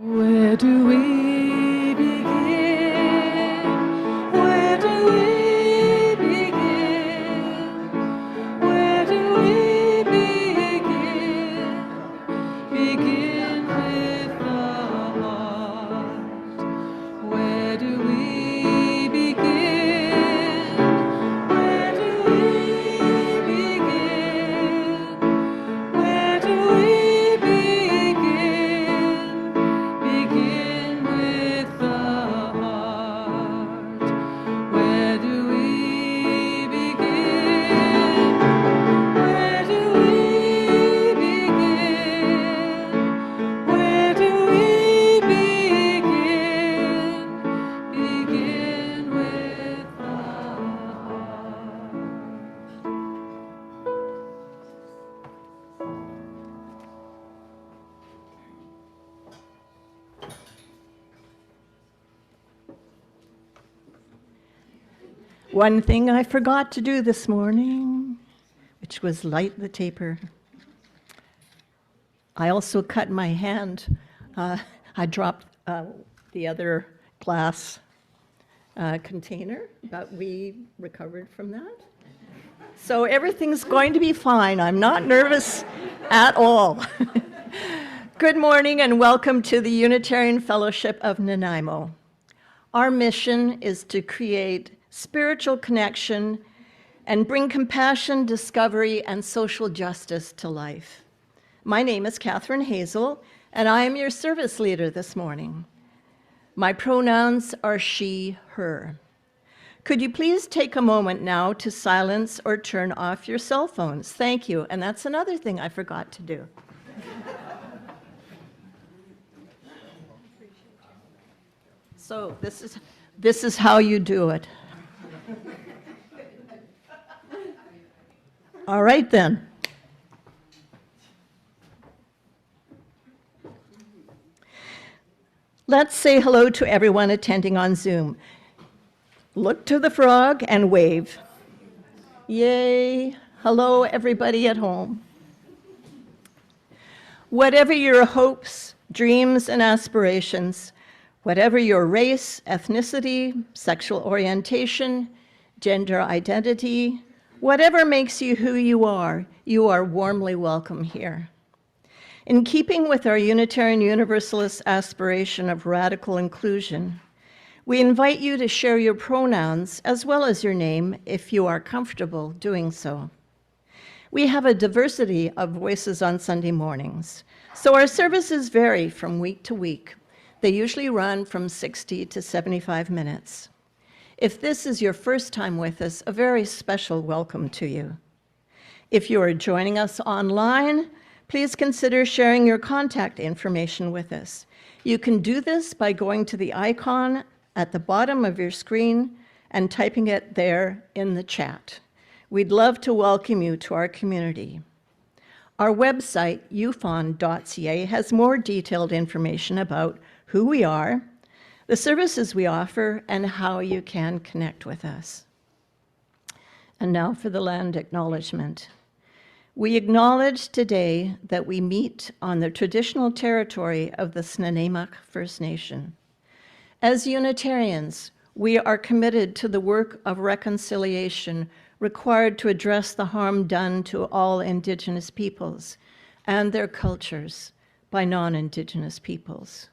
Where do we begin? Where do we begin? Where do we begin? Begin with the heart. Where do we begin? Where do we begin? Where do we begin? Begin with the heart. Where do we begin? Where do we begin? Where do we begin? Begin with the heart. One thing I forgot to do this morning, which was light the taper. I also cut my hand. I dropped the other glass container, but we recovered from that. So everything's going to be fine. I'm not nervous at all. Good morning and welcome to the Unitarian Fellowship of Nanaimo. Our mission is to create spiritual connection and bring compassion, discovery, and social justice to life. My name is Catherine Hazel, and I am your service leader this morning. My pronouns are she, her. Could you please take a moment now to silence or turn off your cell phones? Thank you. And that's another thing I forgot to do. So this is how you do it. All right then. Let's say hello to everyone attending on Zoom. Look to the frog and wave. Yay. Hello, everybody at home. Whatever your hopes, dreams, and aspirations, whatever your race, ethnicity, sexual orientation, gender identity, whatever makes you who you are warmly welcome here. In keeping with our Unitarian Universalist aspiration of radical inclusion, we invite you to share your pronouns as well as your name if you are comfortable doing so. We have a diversity of voices on Sunday mornings, so our services vary from week to week. They usually run from 60 to 75 minutes. If this is your first time with us, a very special welcome to you. If you are joining us online, please consider sharing your contact information with us. You can do this by going to the icon at the bottom of your screen and typing it there in the chat. We'd love to welcome you to our community. Our website, UFON.ca, has more detailed information about who we are, the services we offer, and how you can connect with us. And now for the land acknowledgement. We acknowledge today that we meet on the traditional territory of the Snuneymuxw First Nation. As Unitarians, we are committed to the work of reconciliation required to address the harm done to all Indigenous peoples and their cultures by non-Indigenous peoples.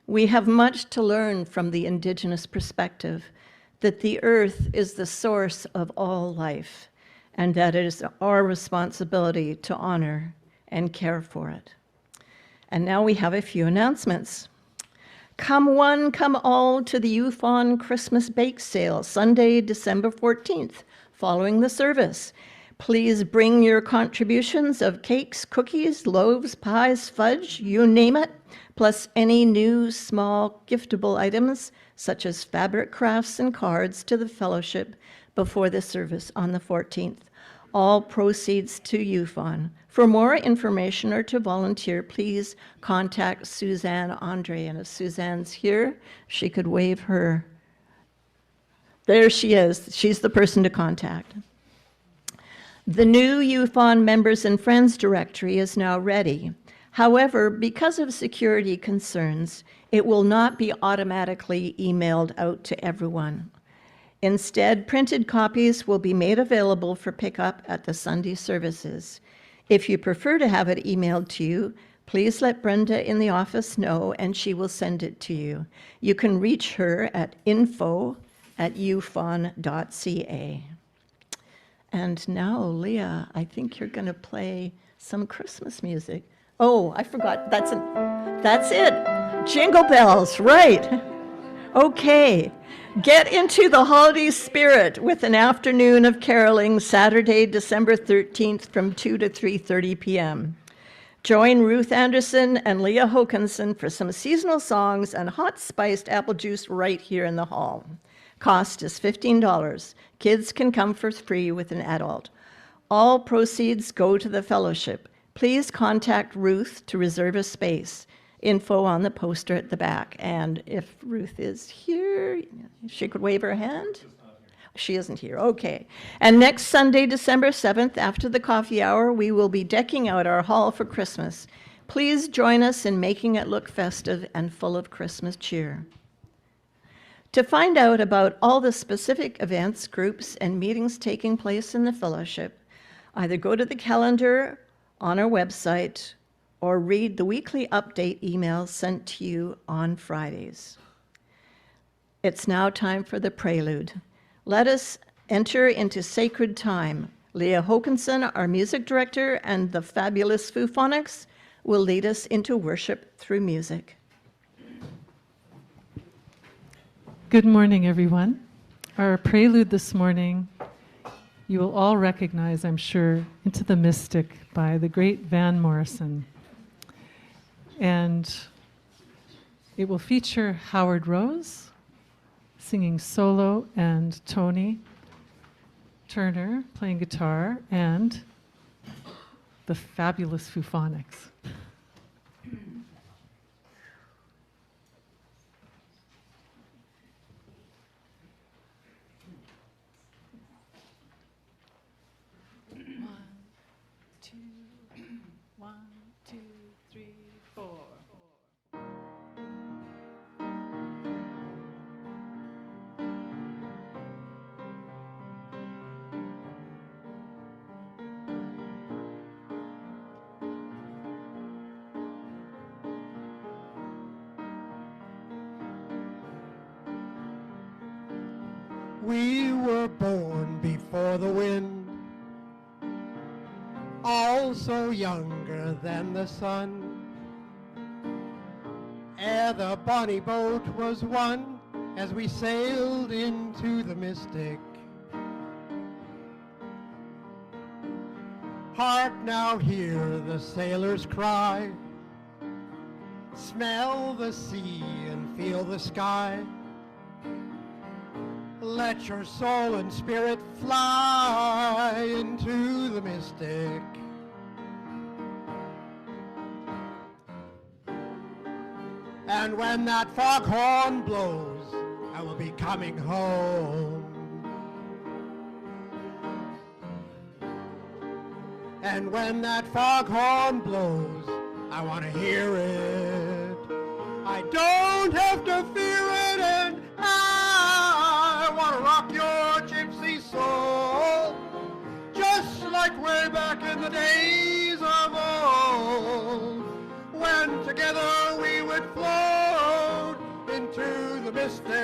We have much to learn from the Indigenous perspective that the earth is the source of all life and that it is our responsibility to honor and care for it. And now we have a few announcements. Come one, come all to the UFON Christmas Bake Sale, Sunday, December 14th, following the service. Please bring your contributions of cakes, cookies, loaves, pies, fudge, you name it, plus any new small giftable items such as fabric crafts and cards to the fellowship before the service on the 14th. All proceeds to UFON. For more information or to volunteer, please contact Suzanne Andre. And if Suzanne's here, she could wave her. There she is. She's the person to contact. The new UFON Members and Friends directory is now ready. However, because of security concerns, it will not be automatically emailed out to everyone. Instead, printed copies will be made available for pickup at the Sunday services. If you prefer to have it emailed to you, please let Brenda in the office know and she will send it to you. You can reach her at info@ufon.ca. And now, Leah, I think you're going to play some Christmas music. Oh, I forgot. That's it. Jingle bells, right. Okay. Get into the holiday spirit with an afternoon of caroling Saturday, December 13th from 2 to 3:30 p.m. Join Ruth Anderson and Leah Hokanson for some seasonal songs and hot spiced apple juice right here in the hall. Cost is $15. Kids can come for free with an adult. All proceeds go to the fellowship. Please contact Ruth to reserve a space. Info on the poster at the back. And if Ruth is here, she could wave her hand. She isn't here. Okay. And next Sunday, December 7th, after the coffee hour, we will be decking out our hall for Christmas. Please join us in making it look festive and full of Christmas cheer. To find out about all the specific events, groups, and meetings taking place in the fellowship, either go to the calendar on our website or read the weekly update emails sent to you on Fridays. It's now time for the prelude. Let us enter into sacred time. Leah Hokanson, our music director, and the fabulous Foophonics will lead us into worship through music. Good morning, everyone. Our prelude this morning, you will all recognize, I'm sure, Into the Mystic by the great Van Morrison. And it will feature Howard Rose singing solo and Tony Turner playing guitar and the fabulous Foophonics. We were born before the wind, also younger than the sun. Ere the bonny boat was won, as we sailed into the mystic. Hark now, hear the sailors cry, smell the sea and feel the sky. Let your soul and spirit fly into the mystic. And when that foghorn blows, I will be coming home. And when that foghorn blows, I want to hear it. I don't have to fear it, and I want to rock your gypsy soul, just like way back in the days of old, when together we would float into the mystic.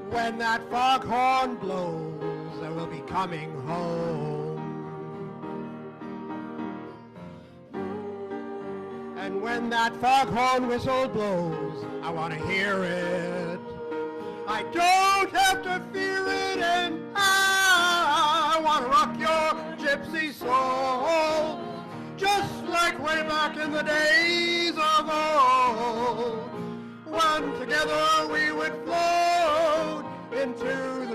When that foghorn blows, I will be coming home. And when that foghorn whistle blows, I want to hear it. I don't have to fear it, and I want to rock your gypsy soul, just like way back in the days of old, when together we would float into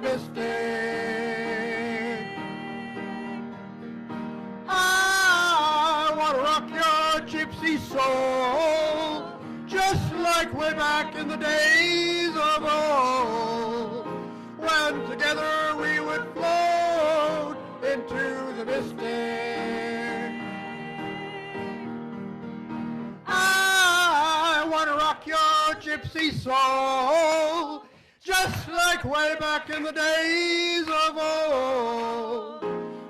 rock your gypsy soul, just like way back in the days of old, when together we would float into the mystic. I want to rock your gypsy soul, just like way back in the days of old,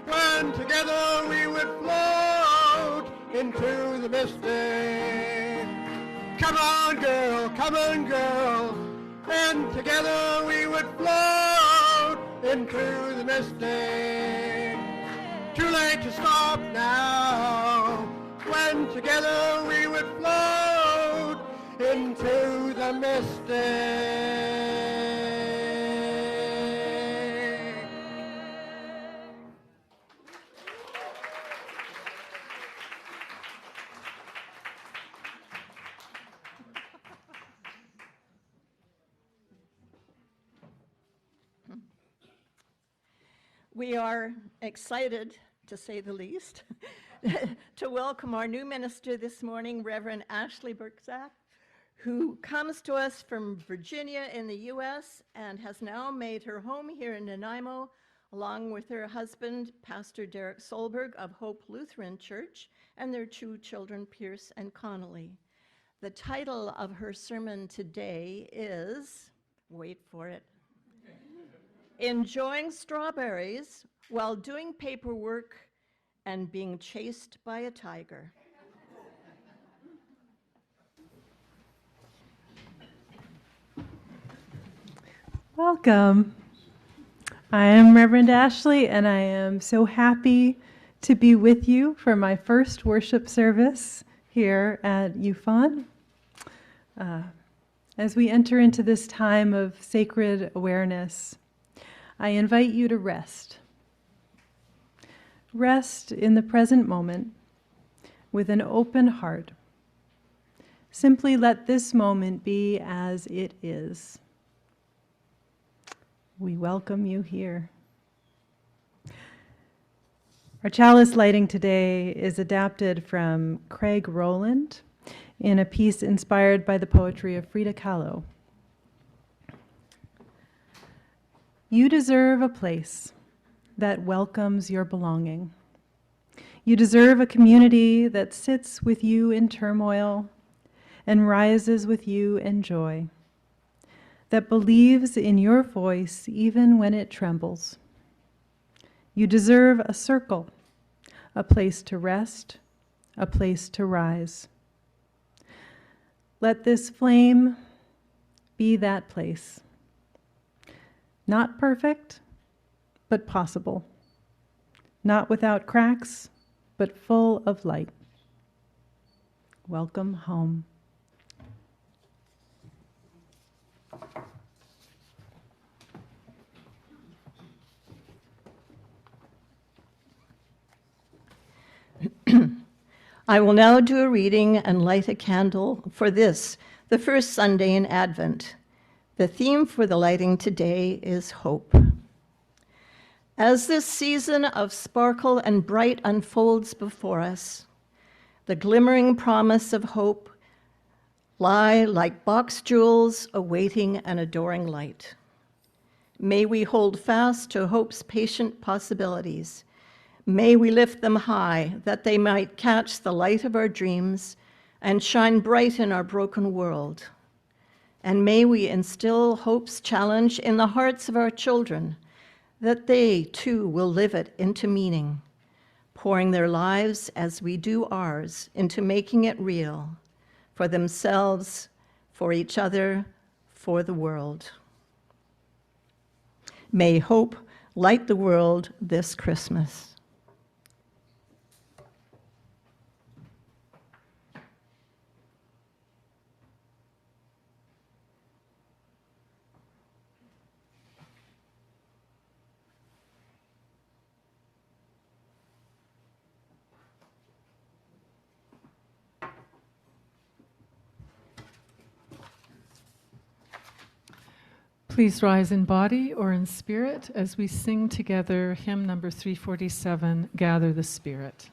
when together we would float into the mystic. Come on, girl, and together we would float into the mystic. Too late to stop now, when together we would float into the mystic. We are excited, to say the least, to welcome our new minister this morning, Reverend Ashley Burczak, who comes to us from Virginia in the U.S. and has now made her home here in Nanaimo, along with her husband, Pastor Derek Solberg of Hope Lutheran Church, and their two children, Pierce and Connolly. The title of her sermon today is, wait for it, Enjoying Strawberries While Doing Paperwork and Being Chased by a Tiger. Welcome. I am Reverend Ashley, and I am so happy to be with you for my first worship service here at UFON. As we enter into this time of sacred awareness, I invite you to rest. Rest in the present moment with an open heart. Simply let this moment be as it is. We welcome you here. Our chalice lighting today is adapted from Craig Rowland in a piece inspired by the poetry of Frida Kahlo. You deserve a place that welcomes your belonging. You deserve a community that sits with you in turmoil and rises with you in joy, that believes in your voice even when it trembles. You deserve a circle, a place to rest, a place to rise. Let this flame be that place. Not perfect, but possible. Not without cracks, but full of light. Welcome home. I will now do a reading and light a candle for this, the first Sunday in Advent. The theme for the lighting today is hope. As this season of sparkle and bright unfolds before us, the glimmering promise of hope lie like box jewels awaiting an adoring light. May we hold fast to hope's patient possibilities. May we lift them high, that they might catch the light of our dreams and shine bright in our broken world. And may we instill hope's challenge in the hearts of our children, that they too will live it into meaning, pouring their lives as we do ours into making it real, for themselves, for each other, for the world. May hope light the world this Christmas. Please rise in body or in spirit as we sing together hymn number 347, Gather the Spirit.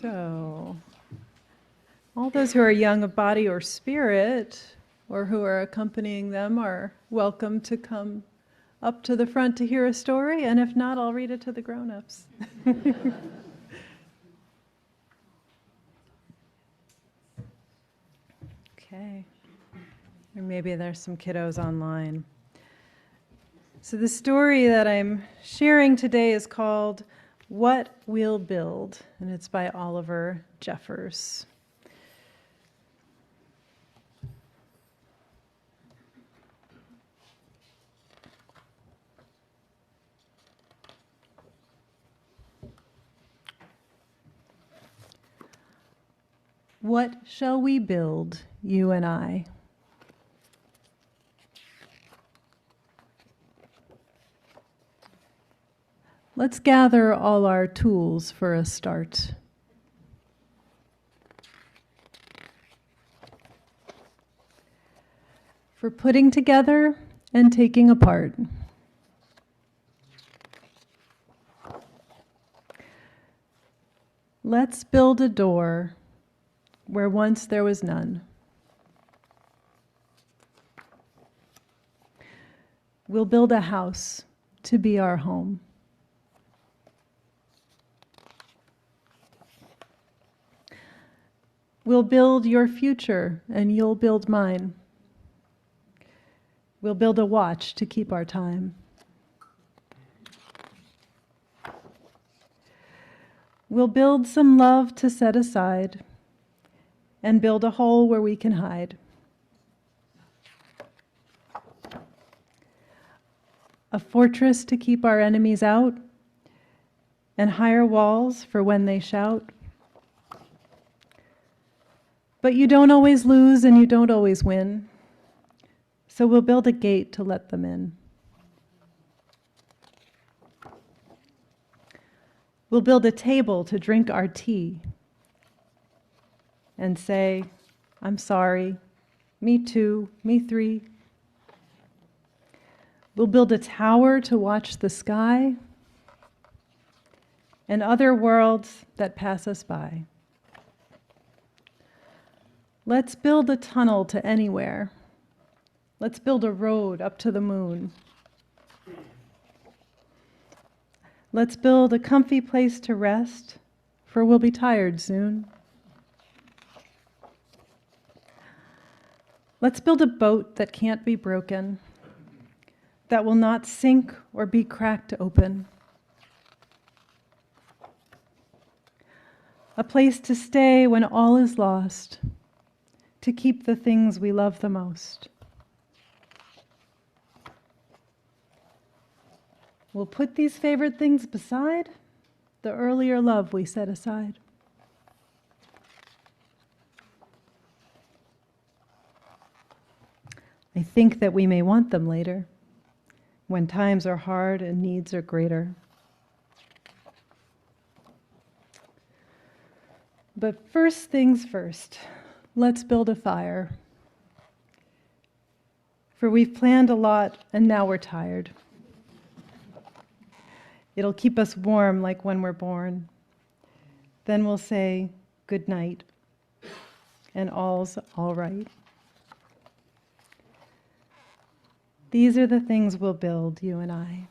So, all those who are young of body or spirit, or who are accompanying them, are welcome to come up to the front to hear a story, and if not, I'll read it to the grown-ups. Okay. Or maybe there's some kiddos online. So the story that I'm sharing today is called What We'll Build, and it's by Oliver Jeffers. What shall we build, you and I? Let's gather all our tools for a start. For putting together and taking apart. Let's build a door where once there was none. We'll build a house to be our home. We'll build your future and you'll build mine. We'll build a watch to keep our time. We'll build some love to set aside and build a hole where we can hide. a fortress to keep our enemies out, and higher walls for when they shout. But you don't always lose and you don't always win, so we'll build a gate to let them in. We'll build a table to drink our tea and say, I'm sorry, me too, me three. We'll build a tower to watch the sky and other worlds that pass us by. Let's build a tunnel to anywhere. Let's build a road up to the moon. Let's build a comfy place to rest, for we'll be tired soon. Let's build a boat that can't be broken, that will not sink or be cracked open. A place to stay when all is lost, to keep the things we love the most. We'll put these favorite things beside the earlier love we set aside. I think that we may want them later, when times are hard and needs are greater. But first things first, let's build a fire. For we've planned a lot and now we're tired. It'll keep us warm like when we're born. Then we'll say good night and all's all right. These are the things we'll build, you and I.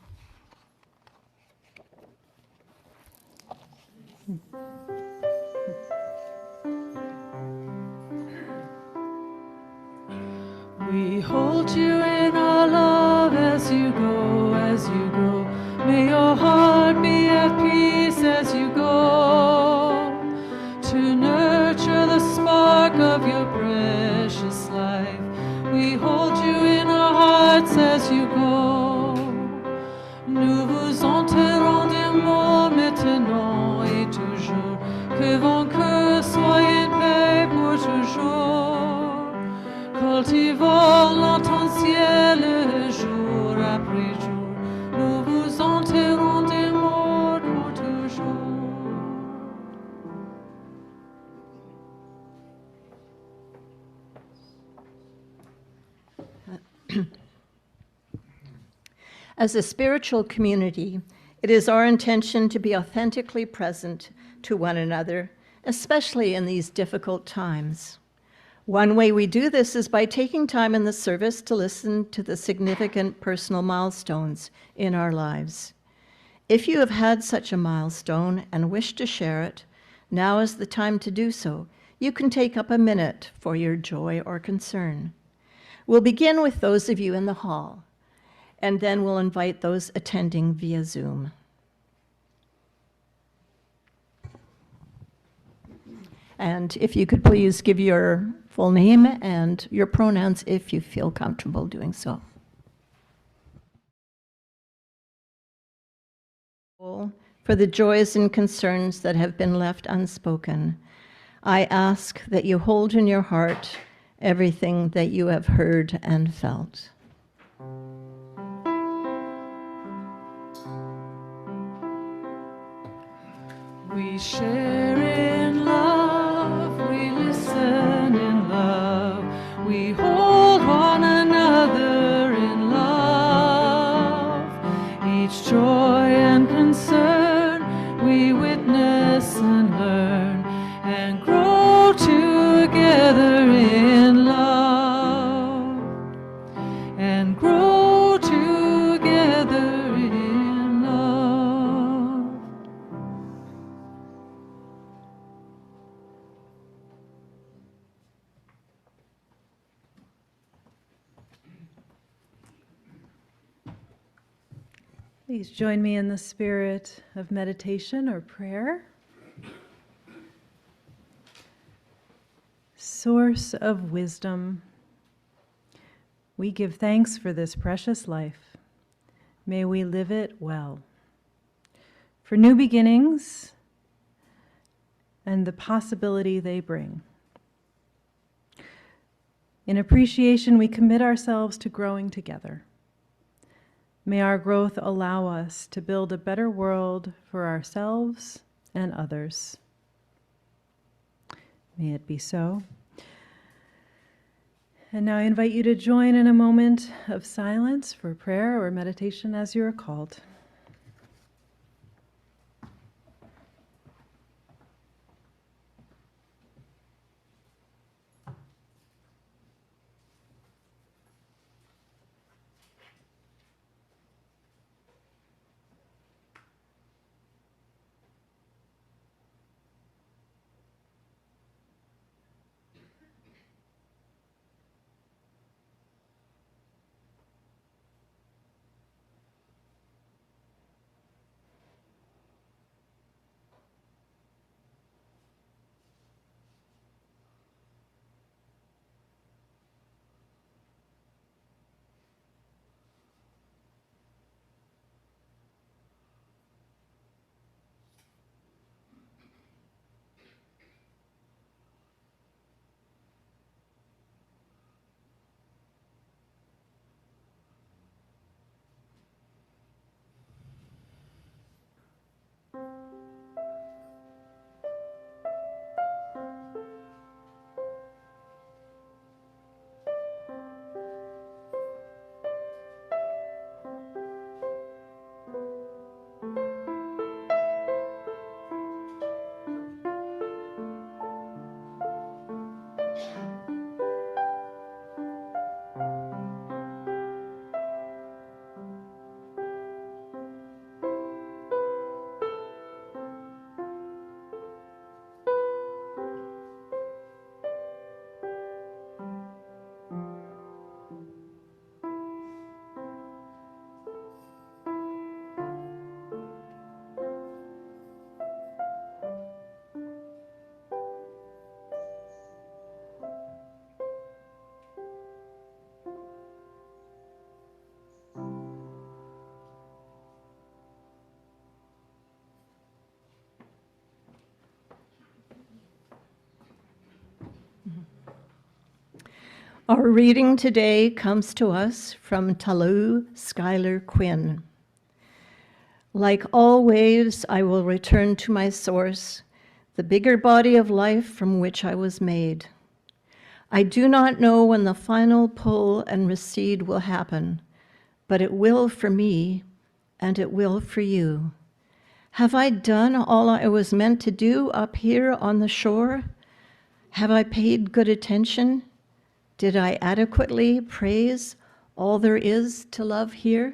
We hold you in our love as you go, as you go. May your heart be at peace as you go, to nurture the spark of your precious life. We hold you in our hearts as you go. Nous vous enterrons des mots maintenant et toujours, que vos cœurs soient en paix pour toujours. Cultivons l'intentiel jour après jour, nous vous enterrons des mots pour toujours. As a spiritual community, it is our intention to be authentically present to one another, especially in these difficult times. One way we do this is by taking time in the service to listen to the significant personal milestones in our lives. If you have had such a milestone and wish to share it, now is the time to do so. You can take up a minute for your joy or concern. We'll begin with those of you in the hall, and then we'll invite those attending via Zoom. And if you could please give your full name and your pronouns if you feel comfortable doing so. For the joys and concerns that have been left unspoken, I ask that you hold in your heart everything that you have heard and felt. We share in love, we listen in love, we hold one another in love. Each joy and concern we witness and learn and grow together in love and grow together in love. Please join me in the spirit of meditation or prayer. Source of wisdom, we give thanks for this precious life May we live it well. For new beginnings and the possibility they bring. In appreciation, we commit ourselves to growing together. May our growth allow us to build a better world for ourselves and others. May it be so. And now I invite you to join in a moment of silence for prayer or meditation as you are called. Our reading today comes to us from Talu Schuyler Quinn. Like all waves, I will return to my source, the bigger body of life from which I was made. I do not know when the final pull and recede will happen, but it will for me, and it will for you. Have I done all I was meant to do up here on the shore? Have I paid good attention? Did I adequately praise all there is to love here?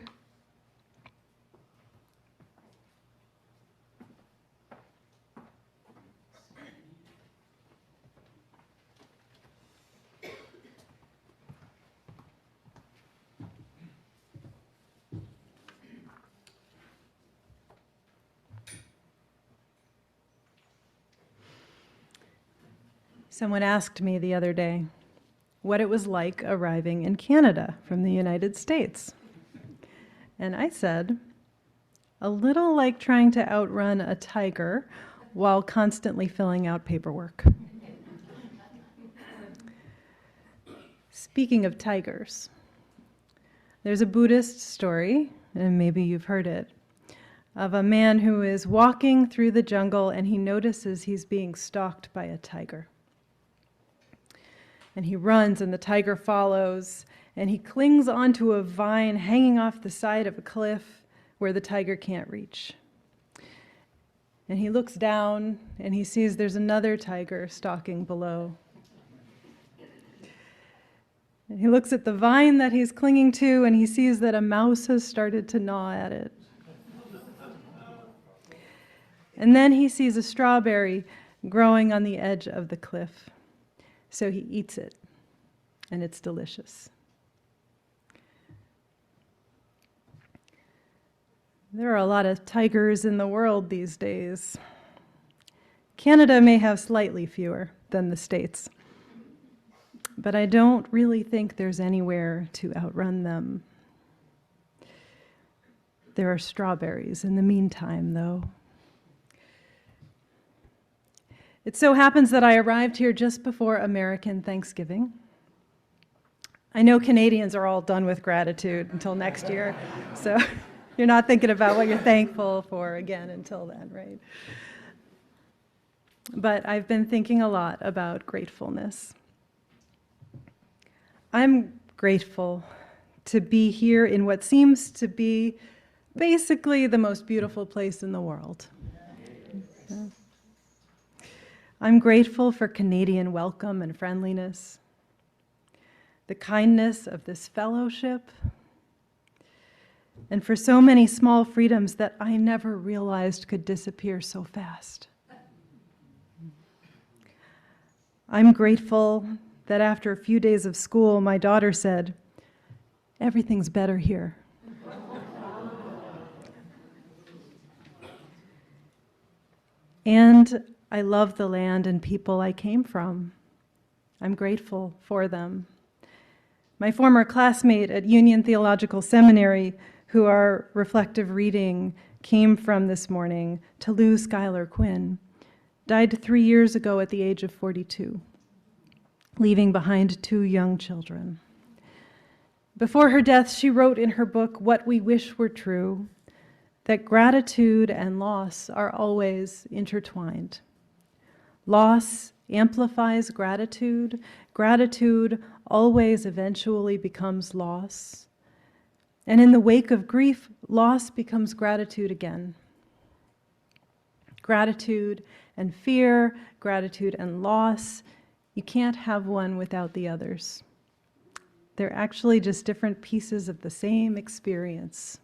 Someone asked me the other day what it was like arriving in Canada from the United States. And I said, a little like trying to outrun a tiger while constantly filling out paperwork. Speaking of tigers, there's a Buddhist story, and maybe you've heard it, of a man who is walking through the jungle and he notices he's being stalked by a tiger. And he runs and the tiger follows, and he clings onto a vine hanging off the side of a cliff where the tiger can't reach. And he looks down and he sees there's another tiger stalking below. And he looks at the vine that he's clinging to and he sees that a mouse has started to gnaw at it. And then he sees a strawberry growing on the edge of the cliff. So he eats it, and it's delicious. There are a lot of tigers in the world these days. Canada may have slightly fewer than the States, but I don't really think there's anywhere to outrun them. There are strawberries in the meantime, though. It so happens that I arrived here just before American Thanksgiving. I know Canadians are all done with gratitude until next year, so you're not thinking about what you're thankful for again until then, right? But I've been thinking a lot about gratefulness. I'm grateful to be here in what seems to be basically the most beautiful place in the world. I'm grateful for Canadian welcome and friendliness, the kindness of this fellowship, and for so many small freedoms that I never realized could disappear so fast. I'm grateful that after a few days of school, my daughter said, "Everything's better here." And I love the land and people I came from. I'm grateful for them. My former classmate at Union Theological Seminary, who our reflective reading came from this morning, Tolu Schuyler Quinn, died 3 years ago at the age of 42, leaving behind 2 young children. Before her death, she wrote in her book, What We Wish Were True, that gratitude and loss are always intertwined. Loss amplifies gratitude. Gratitude always eventually becomes loss. And in the wake of grief, loss becomes gratitude again. Gratitude and fear, gratitude and loss, you can't have one without the others. They're actually just different pieces of the same experience.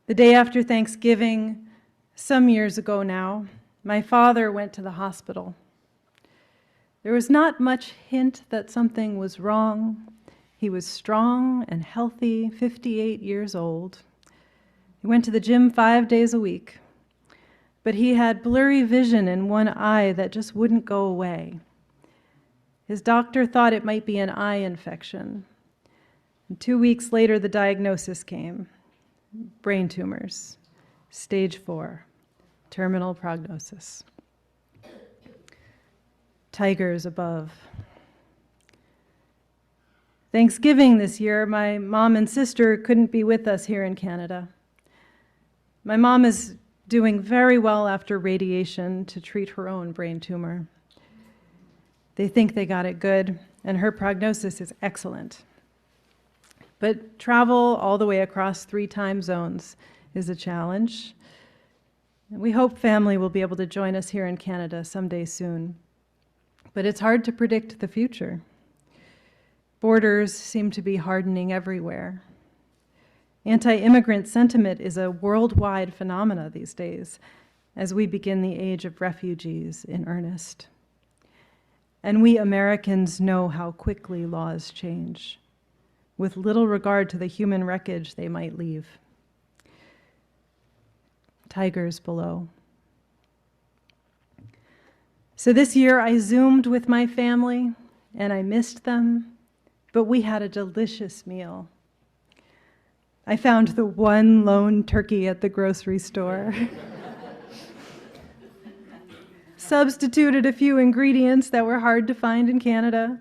The day after Thanksgiving, some years ago now, my father went to the hospital. There was not much hint that something was wrong. He was strong and healthy, 58 years old. He went to the gym 5 days a week, but he had blurry vision in one eye that just wouldn't go away. His doctor thought it might be an eye infection. And 2 weeks later, the diagnosis came. Brain tumors, stage 4, terminal prognosis. Tigers above. Thanksgiving this year, my mom and sister couldn't be with us here in Canada. My mom is doing very well after radiation to treat her own brain tumor. They think they got it good, and her prognosis is excellent. But travel all the way across 3 time zones is a challenge. And we hope family will be able to join us here in Canada someday soon. But it's hard to predict the future. Borders seem to be hardening everywhere. Anti-immigrant sentiment is a worldwide phenomena these days as we begin the age of refugees in earnest. And we Americans know how quickly laws change, with little regard to the human wreckage they might leave. Tigers below. So this year I Zoomed with my family, and I missed them, but we had a delicious meal. I found the one lone turkey at the grocery store. Substituted a few ingredients that were hard to find in Canada.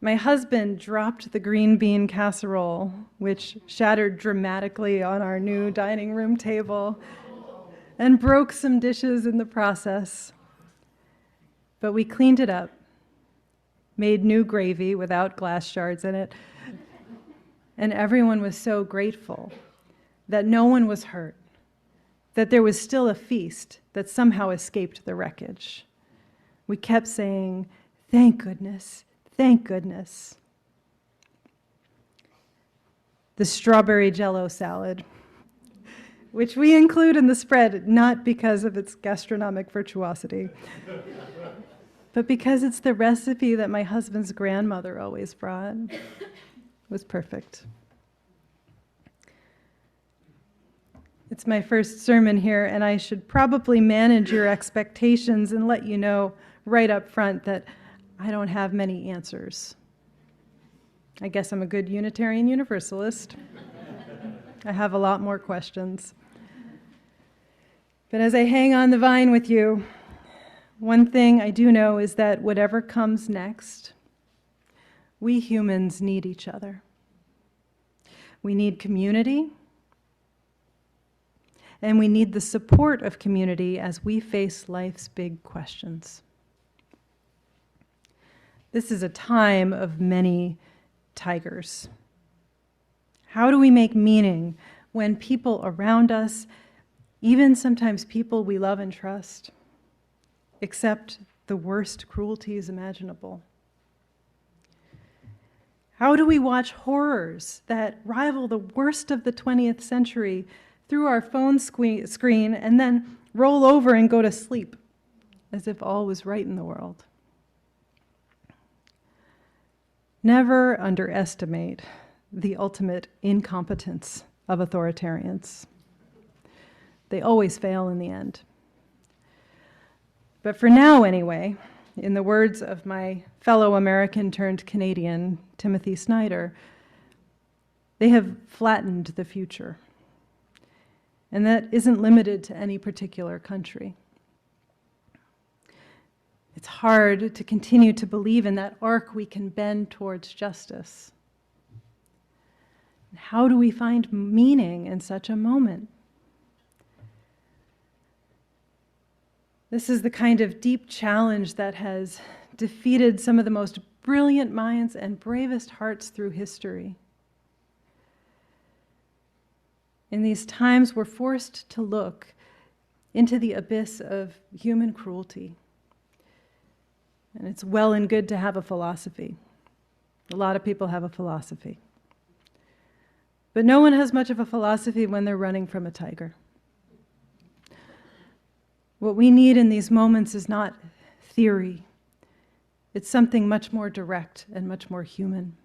My husband dropped the green bean casserole, which shattered dramatically on our new dining room table, and broke some dishes in the process. But we cleaned it up, made new gravy without glass shards in it, and everyone was so grateful that no one was hurt, that there was still a feast that somehow escaped the wreckage. We kept saying, "Thank goodness, thank goodness." The strawberry Jell-O salad, which we include in the spread not because of its gastronomic virtuosity, but because it's the recipe that my husband's grandmother always brought. It was perfect. It's my first sermon here, and I should probably manage your expectations and let you know right up front that I don't have many answers. I guess I'm a good Unitarian Universalist. I have a lot more questions. But as I hang on the vine with you, one thing I do know is that whatever comes next, we humans need each other. We need community, and we need the support of community as we face life's big questions. This is a time of many tigers. How do we make meaning when people around us, even sometimes people we love and trust, accept the worst cruelties imaginable? How do we watch horrors that rival the worst of the 20th century through our phone screen and then roll over and go to sleep as if all was right in the world? Never underestimate the ultimate incompetence of authoritarians. They always fail in the end. But for now, anyway, in the words of my fellow American turned Canadian, Timothy Snyder, they have flattened the future. And that isn't limited to any particular country. It's hard to continue to believe in that arc we can bend towards justice. How do we find meaning in such a moment? This is the kind of deep challenge that has defeated some of the most brilliant minds and bravest hearts through history. In these times, we're forced to look into the abyss of human cruelty. And it's well and good to have a philosophy. A lot of people have a philosophy. But no one has much of a philosophy when they're running from a tiger. What we need in these moments is not theory. It's something much more direct and much more human.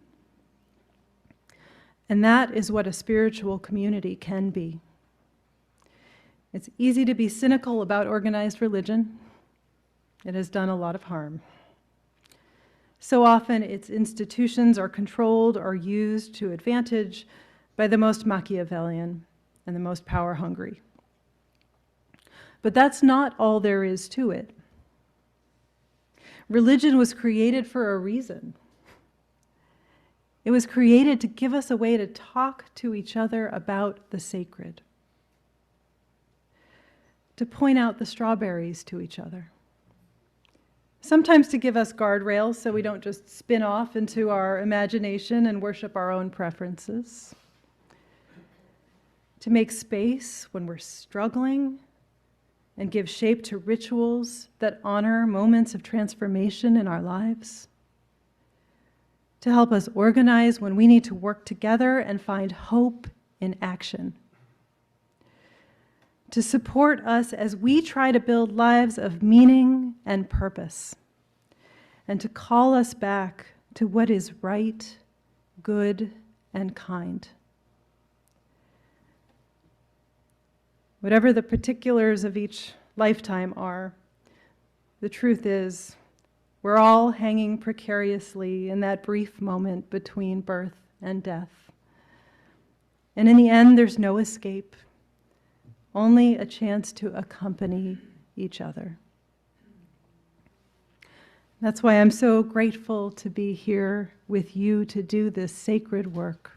And that is what a spiritual community can be. It's easy to be cynical about organized religion. It has done a lot of harm. So often its institutions are controlled or used to advantage by the most Machiavellian and the most power-hungry. But that's not all there is to it. Religion was created for a reason. It was created to give us a way to talk to each other about the sacred, to point out the strawberries to each other. Sometimes to give us guardrails so we don't just spin off into our imagination and worship our own preferences. To make space when we're struggling and give shape to rituals that honor moments of transformation in our lives. To help us organize when we need to work together and find hope in action. To support us as we try to build lives of meaning and purpose, and to call us back to what is right, good, and kind. Whatever the particulars of each lifetime are, the truth is, we're all hanging precariously in that brief moment between birth and death. And in the end, there's no escape. Only a chance to accompany each other. That's why I'm so grateful to be here with you to do this sacred work.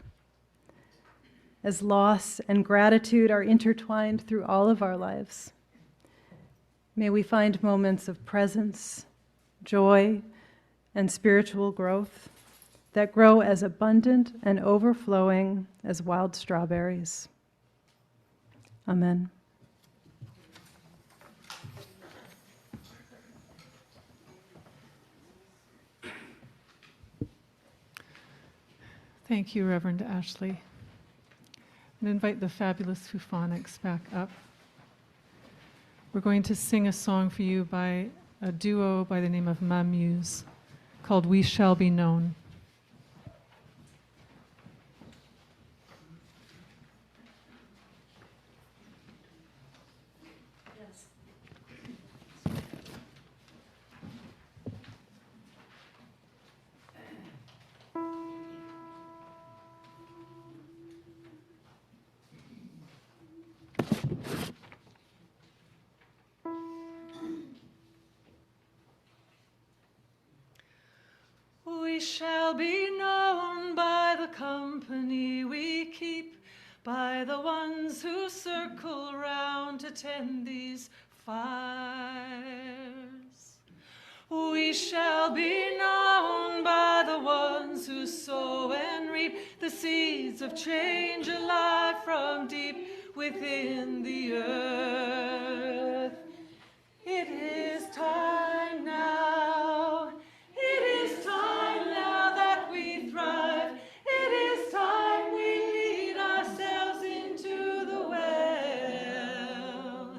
As loss and gratitude are intertwined through all of our lives, may we find moments of presence, joy, and spiritual growth that grow as abundant and overflowing as wild strawberries. Amen. Thank you, Reverend Ashley. And invite the fabulous Fufonics back up. We're going to sing a song for you by a duo by the name of Mamuse called We Shall Be Known. be known by the company we keep, by the ones who circle round to tend these fires. We shall be known by the ones who sow and reap the seeds of change alive from deep within the earth. It is time now. It is time now that we thrive. It is time we lead ourselves into the well.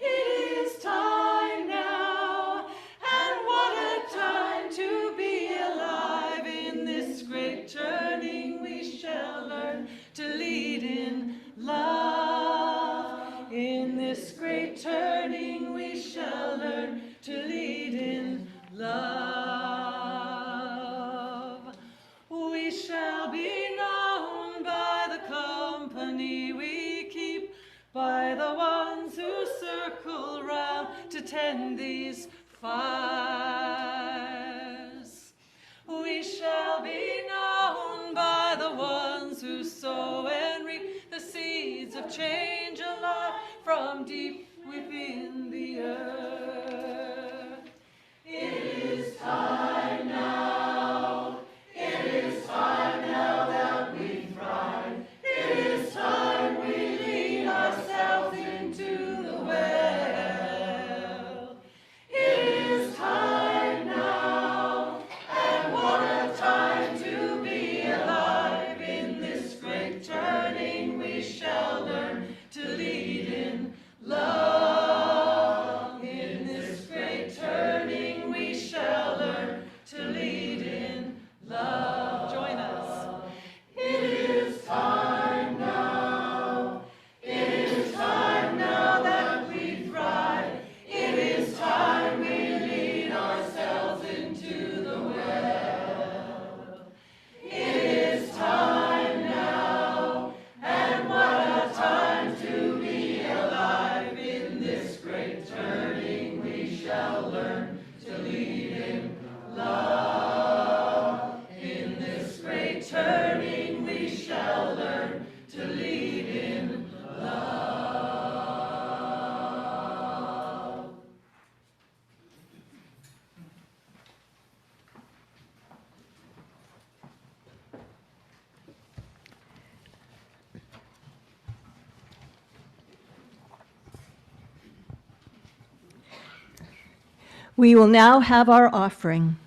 It is time now, and what a time to be alive. In this great turning we shall learn to lead in love. In this great turning we shall learn to lead in love. We shall be known by the company we keep, by the ones who circle round to tend these fires. We shall be known by the ones who sow and reap the seeds of change alive from deep within the earth. It is time now. It is time now that we thrive. It is time we lead ourselves into the well. It is time now, and what a time to be alive. In this great turning we shall learn to lead in love. In this great turning we shall learn to lead in love. Join us. It is time now. It is time now that we thrive. It is time we lead ourselves into the well. It is time now, and what a time to be alive. In this great turning we shall learn to lead in love. In this great turning we shall learn to lead in love. We will now have our offering.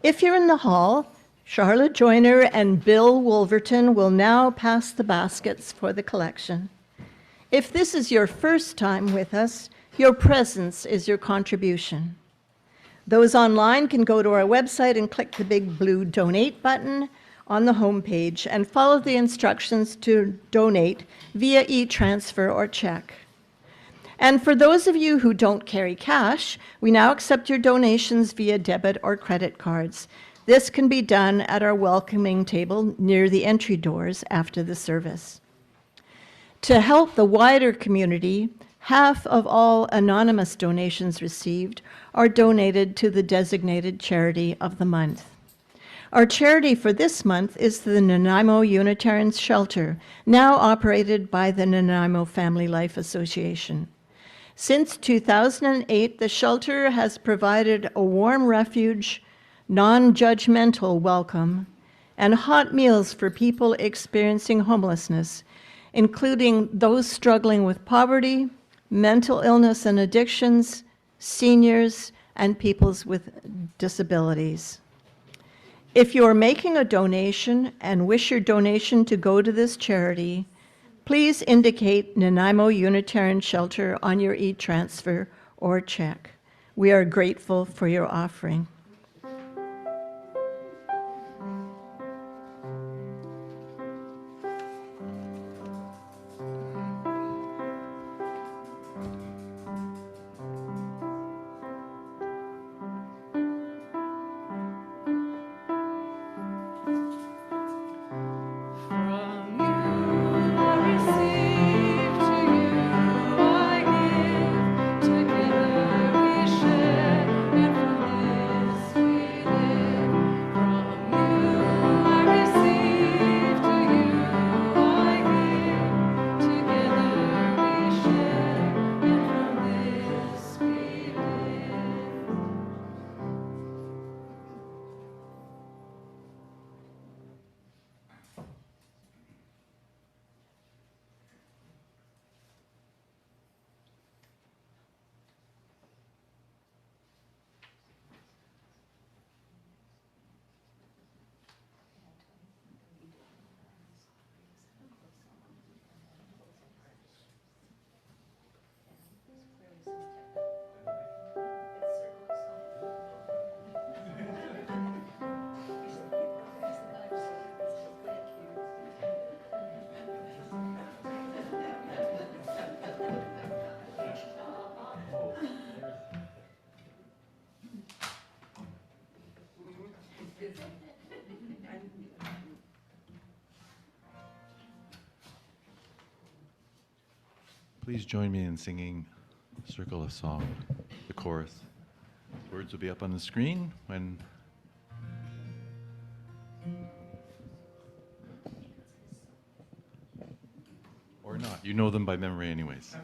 If you're in the hall, Charlotte Joyner and Bill Wolverton will now pass the baskets for the collection. If this is your first time with us, your presence is your contribution. Those online can go to our website and click the big blue donate button on the homepage and follow the instructions to donate via e-transfer or check. And for those of you who don't carry cash, we now accept your donations via debit or credit cards. This can be done at our welcoming table near the entry doors after the service. To help the wider community, half of all anonymous donations received are donated to the designated charity of the month. Our charity for this month is the Nanaimo Unitarian Shelter, now operated by the Nanaimo Family Life Association. Since 2008, the shelter has provided a warm refuge, non-judgmental welcome, and hot meals for people experiencing homelessness, including those struggling with poverty, mental illness and addictions, seniors, and people with disabilities. If you are making a donation and wish your donation to go to this charity, please indicate Nanaimo Unitarian Shelter on your e-transfer or check. We are grateful for your offering. Together we share, and from Please join me in singing Circle of Song, the chorus. Words will be up on the screen when... Or not. You know them by memory anyways.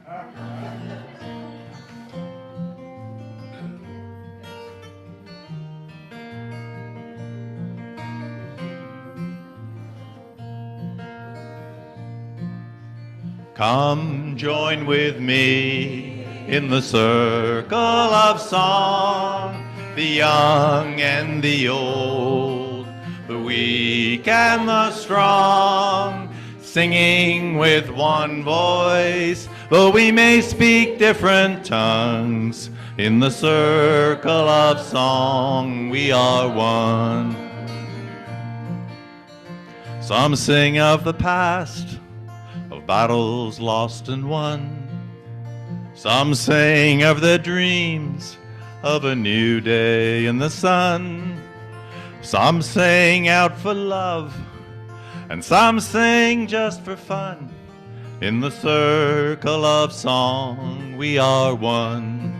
Come join with me in the circle of song, the young and the old, the weak and the strong, singing with one voice, though we may speak different tongues. In the circle of song we are one. Some sing of the past, of battles lost and won. Some sing of the dreams of a new day in the sun. Some sing out for love, and some sing just for fun. In the circle of song we are one.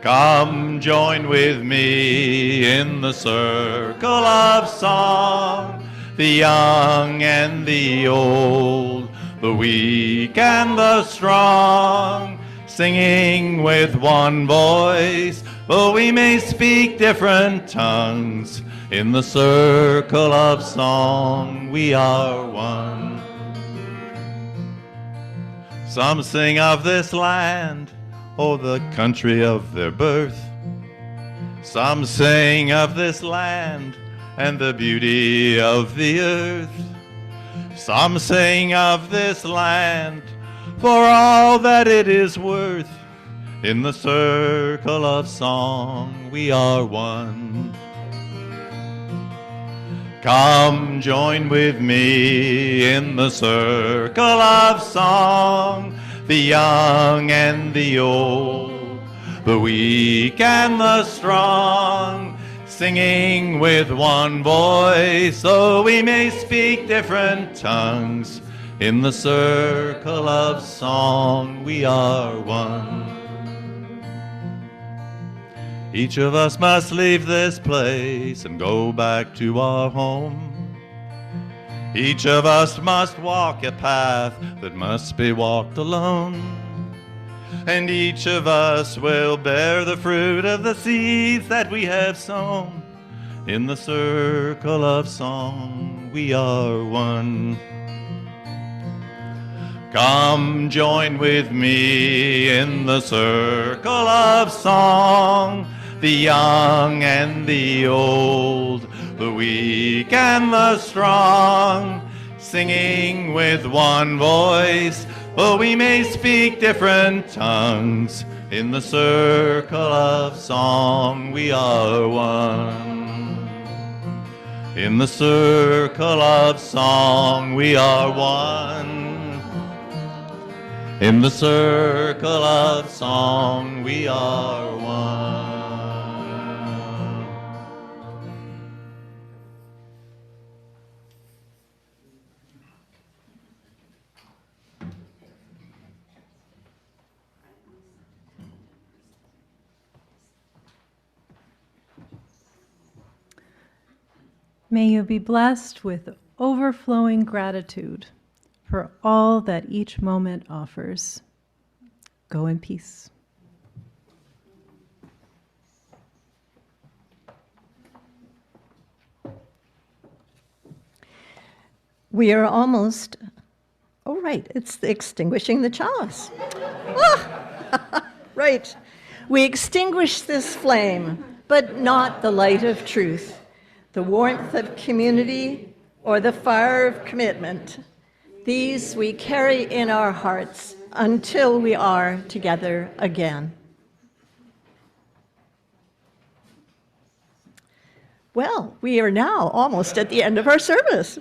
Come join with me in the circle of song, the young and the old, the weak and the strong, singing with one voice, though we may speak different tongues. In the circle of song we are one. Some sing of this land, oh, the country of their birth. Some sing of this land and the beauty of the earth. Some sing of this land for all that it is worth. In the circle of song we are one. Come join with me in the circle of song, the young and the old, the weak and the strong, singing with one voice, so we may speak different tongues. In the circle of song we are one. Each of us must leave this place and go back to our home. Each of us must walk a path that must be walked alone. And each of us will bear the fruit of the seeds that we have sown. In the circle of song we are one. Come join with me in the circle of song, the young and the old, the weak and the strong, singing with one voice, though we may speak different tongues. In the circle of song we are one. In the circle of song we are one. In the circle of song we are one. May you be blessed with overflowing gratitude for all that each moment offers. Go in peace. We are almost, oh right, it's extinguishing the chalice. Ah, right. We extinguish this flame, but not the light of truth, the warmth of community, or the fire of commitment. These we carry in our hearts until we are together again. Well, we are now almost at the end of our service.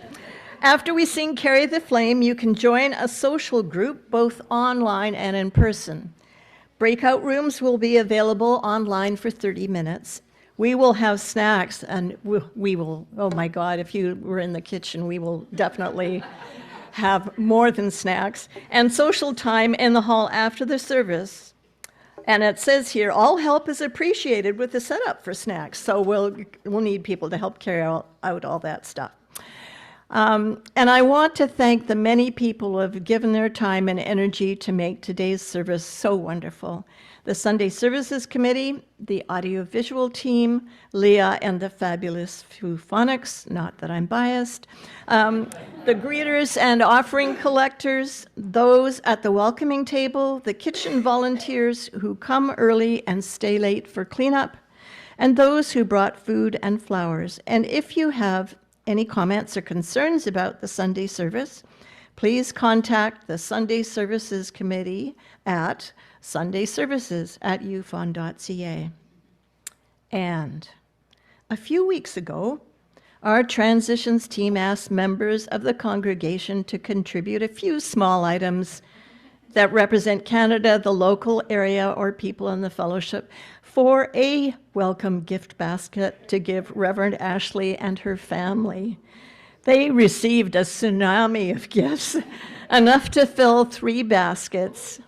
After we sing Carry the Flame, you can join a social group both online and in person. Breakout rooms will be available online for 30 minutes. We will have snacks, and we will, oh my God, if you were in the kitchen, we will definitely have more than snacks. And social time in the hall after the service. And it says here, all help is appreciated with the setup for snacks. So we'll need people to help carry out all that stuff. And I want to thank the many people who have given their time and energy to make today's service so wonderful. The Sunday Services Committee, the audiovisual team, Leah and the fabulous Phonics, not that I'm biased, the greeters and offering collectors, those at the welcoming table, the kitchen volunteers who come early and stay late for cleanup, and those who brought food and flowers. And if you have any comments or concerns about the Sunday service, please contact the Sunday Services Committee at sundayservices@ufon.ca. And a few weeks ago, our transitions team asked members of the congregation to contribute a few small items that represent Canada, the local area, or people in the fellowship for a welcome gift basket to give Reverend Ashley and her family. They received a tsunami of gifts, enough to fill 3 baskets.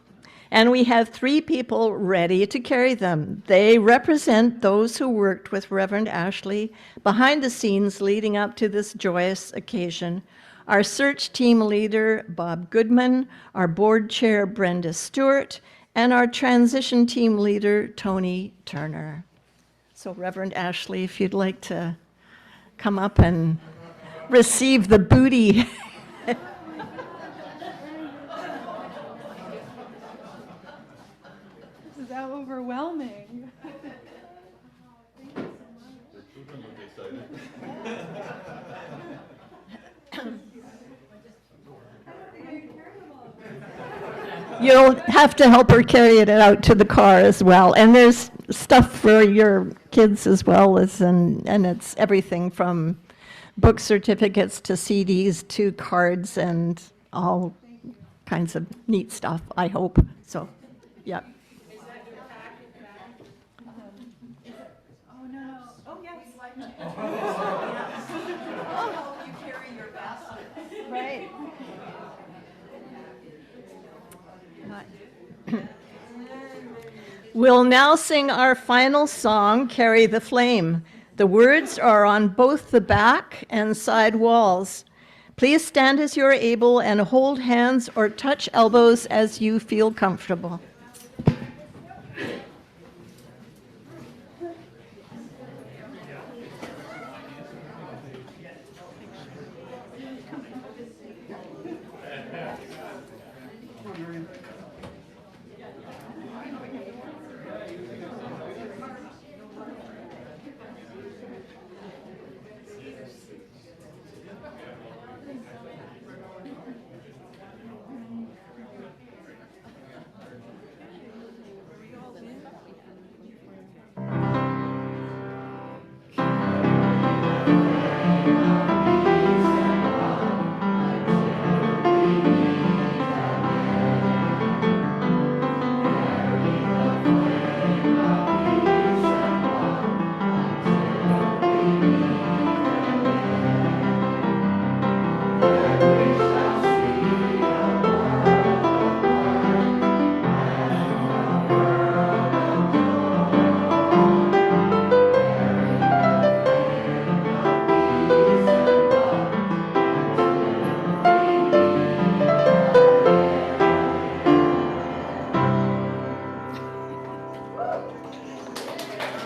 And we have 3 people ready to carry them. They represent those who worked with Reverend Ashley behind the scenes leading up to this joyous occasion. Our search team leader, Bob Goodman, our board chair, Brenda Stewart, and our transition team leader, Tony Turner. So Reverend Ashley, if you'd like to come up and receive the booty. This is overwhelming. You'll have to help her carry it out to the car as well. And there's stuff for your kids as well, and it's everything from book certificates to CDs to cards and all kinds of neat stuff, I hope. So, yeah. Oh, no. Oh, yes. You carry your basket. Right. We'll now sing our final song, Carry the Flame. The words are on both the back and side walls. Please stand as you are able and hold hands or touch elbows as you feel comfortable.